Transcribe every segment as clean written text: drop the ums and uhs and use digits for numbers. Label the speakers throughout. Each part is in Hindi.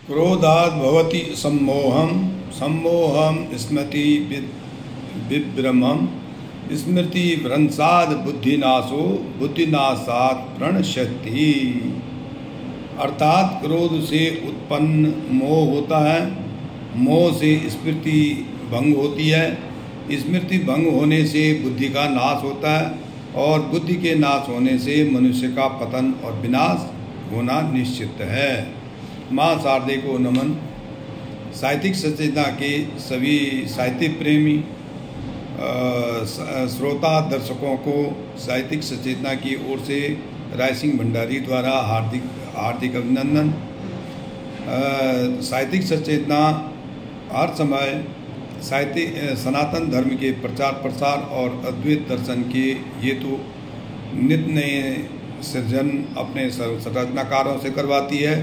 Speaker 1: क्रोधात् भवति सम्मोहम, सम्मोहम स्मृति विभ्रमम, स्मृति भ्रंशाद बुद्धिनाशो, बुद्धिनाशात् प्रणश्यति। अर्थात क्रोध से उत्पन्न मोह होता है, मोह से स्मृति भंग होती है, स्मृति भंग होने से बुद्धि का नाश होता है और बुद्धि के नाश होने से मनुष्य का पतन और विनाश होना निश्चित है। माँ शारदे को नमन। साहित्यिक सचेतना के सभी साहित्य प्रेमी श्रोता दर्शकों को साहित्यिक सचेतना की ओर से राय सिंह भंडारी द्वारा हार्दिक अभिनंदन। साहित्यिक सचेतना हर समय साहित्य सनातन धर्म के प्रचार प्रसार और अद्वैत दर्शन के हेतु नित्य नए सृजन अपने रचनाकारों से करवाती है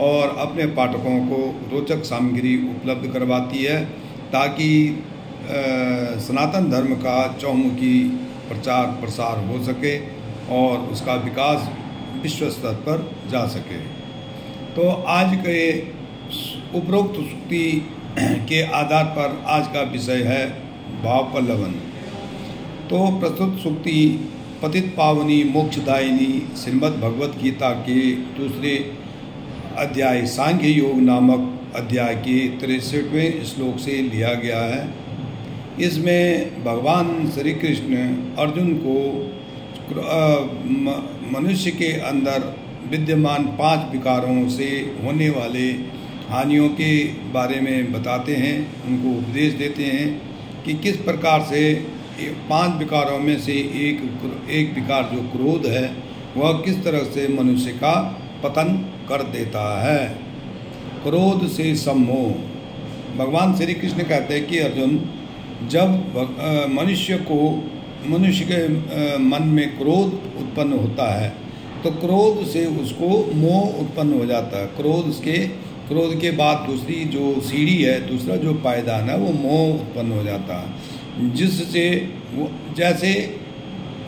Speaker 1: और अपने पाठकों को रोचक सामग्री उपलब्ध करवाती है ताकि सनातन धर्म का चौमुखी प्रचार प्रसार हो सके और उसका विकास विश्व स्तर पर जा सके। तो आज के उपरोक्त सूक्ति के आधार पर आज का विषय है भाव पल्लवन। तो प्रस्तुत सूक्ति पतित पावनी मोक्षदायिनी श्रीमद् भगवत गीता के दूसरे अध्याय सांख्य योग नामक अध्याय के 63वें श्लोक से लिया गया है। इसमें भगवान श्री कृष्ण अर्जुन को मनुष्य के अंदर विद्यमान 5 विकारों से होने वाले हानियों के बारे में बताते हैं, उनको उपदेश देते हैं कि किस प्रकार से 5 विकारों में से एक विकार जो क्रोध है वह किस तरह से मनुष्य का पतन कर देता है। क्रोध से सम्मोह। भगवान श्री कृष्ण कहते हैं कि अर्जुन, जब मनुष्य के मन में क्रोध उत्पन्न होता है तो क्रोध से उसको मोह उत्पन्न हो जाता है। क्रोध के बाद दूसरी जो सीढ़ी है, दूसरा जो पायदान है, वो मोह उत्पन्न हो जाता है, जिससे वो जैसे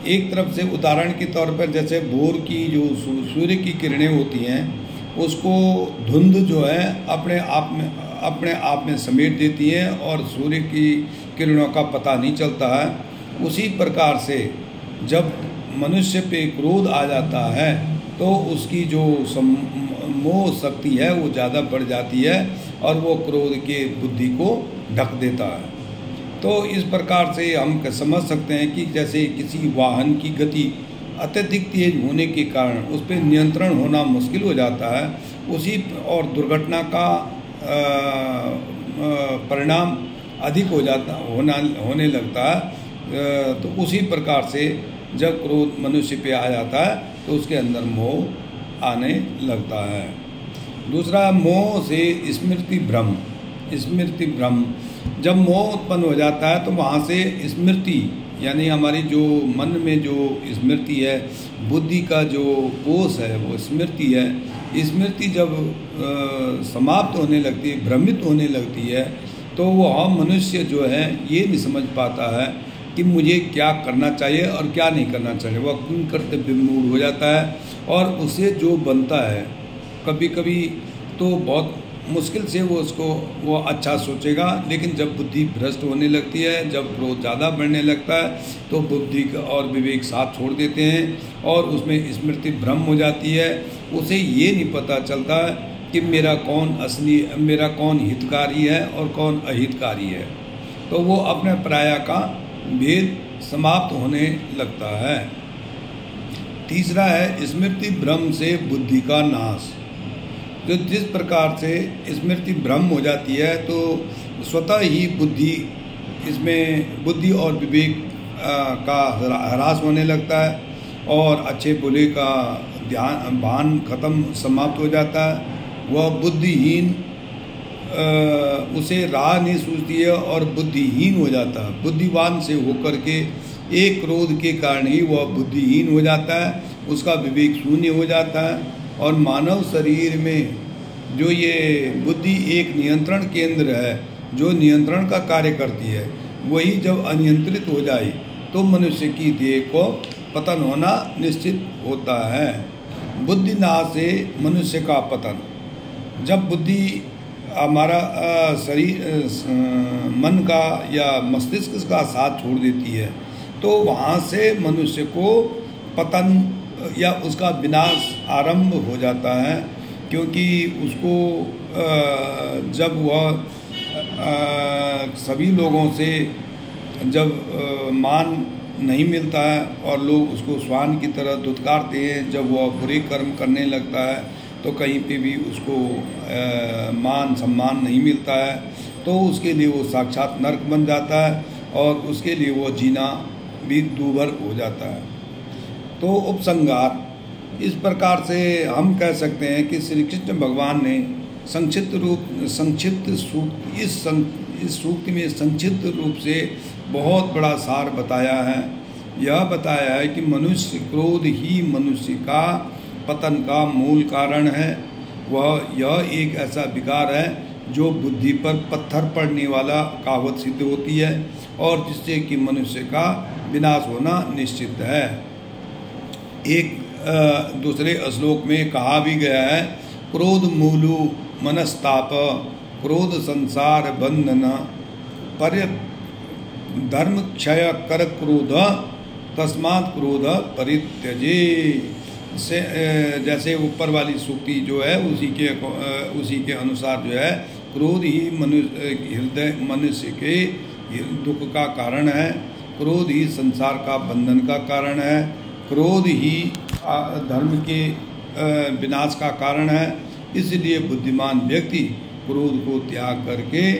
Speaker 1: एक तरफ से उदाहरण के तौर पर जैसे भोर की जो सूर्य की किरणें होती हैं उसको धुंध जो है अपने आप में समेट देती है और सूर्य की किरणों का पता नहीं चलता है। उसी प्रकार से जब मनुष्य पे क्रोध आ जाता है तो उसकी जो मोह शक्ति है वो ज़्यादा बढ़ जाती है और वो क्रोध के बुद्धि को ढक देता है। तो इस प्रकार से हम समझ सकते हैं कि जैसे किसी वाहन की गति अत्यधिक तेज होने के कारण उस पर नियंत्रण होना मुश्किल हो जाता है, उसी और दुर्घटना का परिणाम अधिक होने लगता है। तो उसी प्रकार से जब क्रोध मनुष्य पे आ जाता है तो उसके अंदर मोह आने लगता है। दूसरा, मोह से स्मृति भ्रम। स्मृति भ्रम, जब मोह उत्पन्न हो जाता है तो वहाँ से स्मृति यानी हमारी जो मन में जो स्मृति है, बुद्धि का जो कोष है वो स्मृति है, स्मृति जब समाप्त होने लगती है, भ्रमित होने लगती है तो वह मनुष्य जो है ये नहीं समझ पाता है कि मुझे क्या करना चाहिए और क्या नहीं करना चाहिए। वह किन कर्तव्य मूड हो जाता है और उसे जो बनता है कभी कभी तो बहुत मुश्किल से वो अच्छा सोचेगा, लेकिन जब बुद्धि भ्रष्ट होने लगती है, जब क्रोध ज़्यादा बढ़ने लगता है तो बुद्धि और विवेक साथ छोड़ देते हैं और उसमें स्मृति भ्रम हो जाती है। उसे ये नहीं पता चलता कि मेरा कौन हितकारी है और कौन अहितकारी है। तो वो अपने पराया का भेद समाप्त होने लगता है। तीसरा है स्मृति भ्रम से बुद्धि का नाश। जो जिस प्रकार से स्मृति भ्रम हो जाती है तो स्वतः ही बुद्धि और विवेक का ह्रास होने लगता है और अच्छे बुरे का भान समाप्त हो जाता है। वह बुद्धिहीन उसे राह नहीं सूझती है और बुद्धिहीन हो जाता है। बुद्धिवान से होकर के एक क्रोध के कारण ही वह बुद्धिहीन हो जाता है, उसका विवेक शून्य हो जाता है। और मानव शरीर में जो ये बुद्धि एक नियंत्रण केंद्र है जो नियंत्रण का कार्य करती है, वही जब अनियंत्रित हो जाए तो मनुष्य की देह को पतन होना निश्चित होता है। बुद्धिनाश से मनुष्य का पतन। जब बुद्धि हमारा शरीर मन का या मस्तिष्क का साथ छोड़ देती है तो वहाँ से मनुष्य को पतन या उसका विनाश आरंभ हो जाता है, क्योंकि उसको जब वह सभी लोगों से जब मान नहीं मिलता है और लोग उसको श्वान की तरह धुतकारते हैं, जब वह बुरे कर्म करने लगता है तो कहीं पे भी उसको मान सम्मान नहीं मिलता है, तो उसके लिए वो साक्षात नरक बन जाता है और उसके लिए वो जीना भी दूभर हो जाता है। तो उपसंहार इस प्रकार से हम कह सकते हैं कि श्री कृष्ण भगवान ने इस सूक्ति में संक्षिप्त रूप से बहुत बड़ा सार बताया है। यह बताया है कि मनुष्य क्रोध ही मनुष्य का पतन का मूल कारण है। यह एक ऐसा विकार है जो बुद्धि पर पत्थर पड़ने वाला कहावत सिद्ध होती है और जिससे कि मनुष्य का विनाश होना निश्चित है। एक दूसरे श्लोक में कहा भी गया है, क्रोध मूलु मनस्ताप, क्रोध संसार बंधन, पर धर्म क्षय कर क्रोध, तस्मात् क्रोध परित्यजे। से जैसे ऊपर वाली सूक्ति जो है उसी के अनुसार जो है क्रोध ही मनुष्य के दुख का कारण है, क्रोध ही संसार का बंधन का कारण है, क्रोध ही धर्म के विनाश का कारण है। इसलिए बुद्धिमान व्यक्ति क्रोध को त्याग करके